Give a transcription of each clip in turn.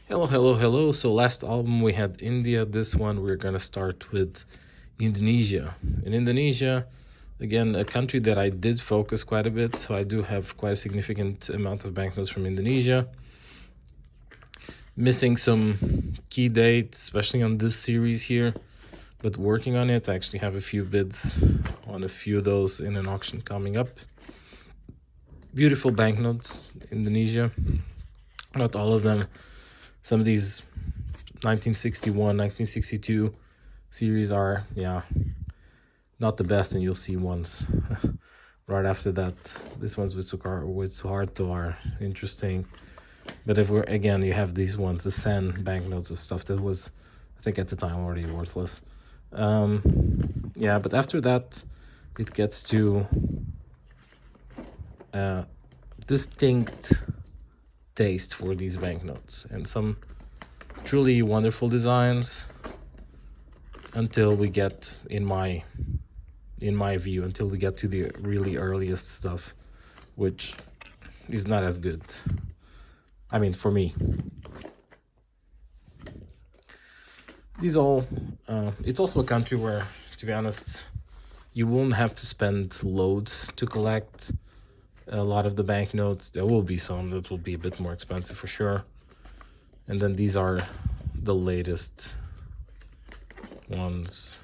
Hello, hello, hello. So last album we had India. This one we're gonna start with Indonesia. In Indonesia, again, a country that I did focus quite a bit, so I do have quite a significant amount of banknotes from Indonesia. Missing some key dates, especially on this series here, but working on it. I actually have a few bids on a few of those in an auction coming up. Beautiful banknotes, Indonesia. Not all of them. Some of these 1961, 1962 series are, not the best, and you'll see ones right after that. This one's with Suharto are interesting. But if we're, again, you have these ones, the Sen banknotes of stuff that was, I think at the time, already worthless. But after that, it gets to distinct taste for these banknotes and some truly wonderful designs until we get, in my view, until we get to the really earliest stuff, which is not as good. I mean, for me. These all, it's also a country where, to be honest, you won't have to spend loads to collect a lot of the banknotes. There will be some that will be a bit more expensive for sure. And then these are the latest ones.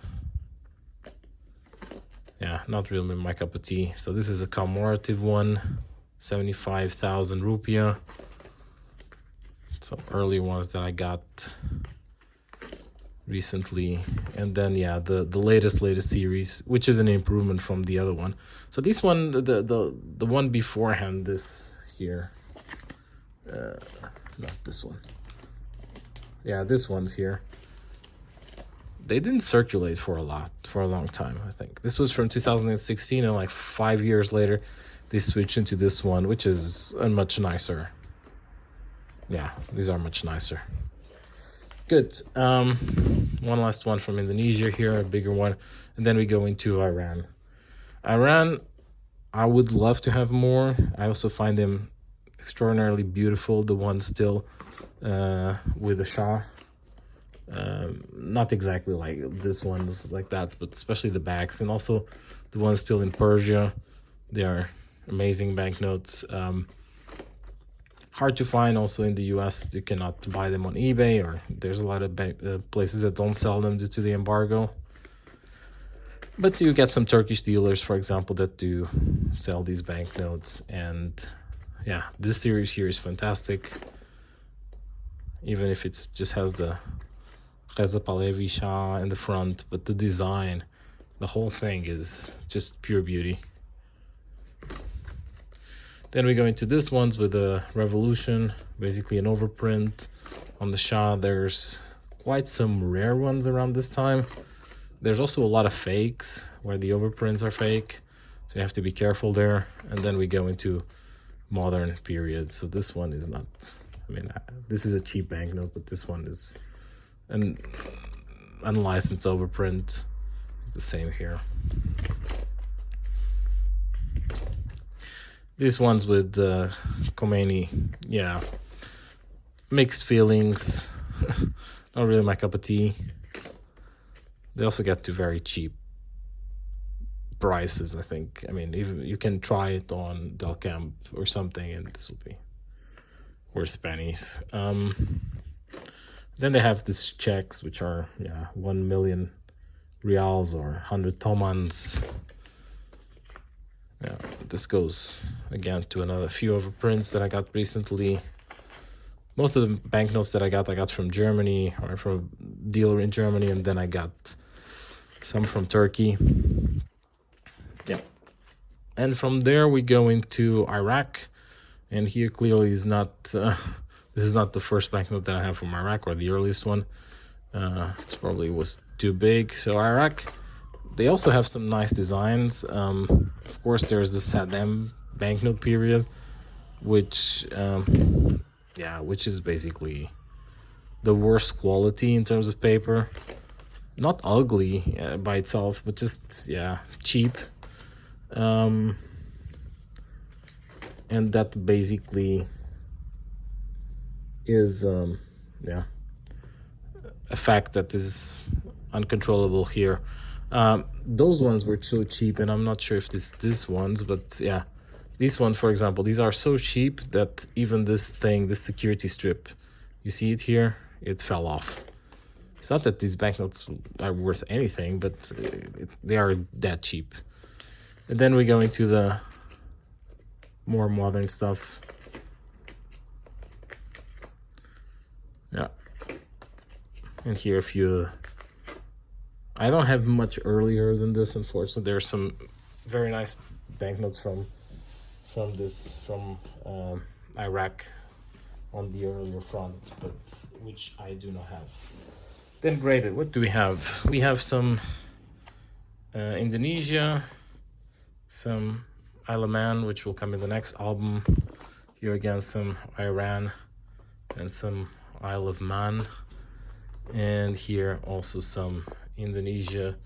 Yeah, not really my cup of tea. So this is a commemorative one, 75,000 rupiah. Some early ones that I got recently, and then the latest series, which is an improvement from the other one. So this one, the one beforehand, this here, not this one, this one's here, they didn't circulate for a long time. I think this was from 2016, and like 5 years later they switched into this one, which is a much nicer. These are much nicer. Good. One last one from Indonesia here, a bigger one, and then we go into Iran. I would love to have more. I also find them extraordinarily beautiful, the ones still with the Shah. Not exactly like this one's like that, but especially the backs, and also the ones still in Persia. They are amazing banknotes. Hard to find also in the US. You cannot buy them on eBay, or there's a lot of places that don't sell them due to the embargo. But you get some Turkish dealers, for example, that do sell these banknotes. And this series here is fantastic, even if it just has the Reza Pahlavi Shah in the front, but the design, the whole thing is just pure beauty. Then we go into this ones with a Revolution, basically an overprint on the Shah. There's quite some rare ones around this time. There's also a lot of fakes where the overprints are fake, so you have to be careful there. And then we go into modern period. So this one is not, this is a cheap banknote, but this one is an unlicensed overprint. The same here. These ones with Khomeini, mixed feelings. Not really my cup of tea. They also get to very cheap prices, I think. Even you can try it on Del Camp or something, and this will be worth pennies. Then they have these checks, which are 1 million reals or 100 tomans. This goes again to another few overprints that I got recently. Most of the banknotes that I got from Germany, or from a dealer in Germany, and then I got some from Turkey. And from there we go into Iraq, and here clearly is not this is not the first banknote that I have from Iraq, or the earliest one. It probably was too big. So Iraq, they also have some nice designs. Of course, there's the Saddam banknote period, which is basically the worst quality in terms of paper. Not ugly by itself, but just cheap. And that basically is yeah, a fact that is uncontrollable here. Those ones were so cheap, and I'm not sure if this ones, but yeah, these one, for example, these are so cheap that even this thing, this security strip, you see it here, it fell off. It's not that these banknotes are worth anything, but they are that cheap. And then we go into the more modern stuff. Yeah, and here a few. I don't have much earlier than this, unfortunately. There's some very nice banknotes from Iraq on the earlier front, but which I do not have. Then graded, what do we have? We have some Indonesia, some Isle of Man, which will come in the next album. Here again, some Iran and some Isle of Man. And here also some Indonesia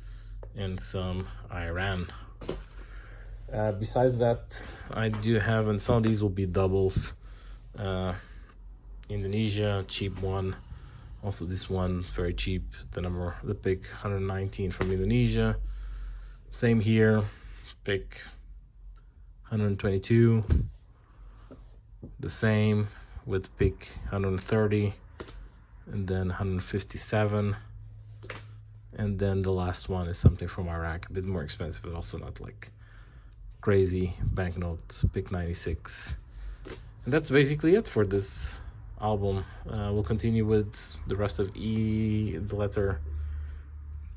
and some Iran. Besides that, I do have, and some of these will be doubles. Indonesia, cheap one. Also this one, very cheap, the pick 119 from Indonesia. Same here, pick 122. The same with pick 130, and then 157. And then the last one is something from Iraq, a bit more expensive, but also not like crazy. Banknote, pick 96. And that's basically it for this album. We'll continue with the rest of the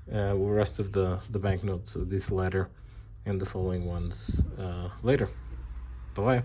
rest of the banknotes, so this letter and the following ones later. Bye bye.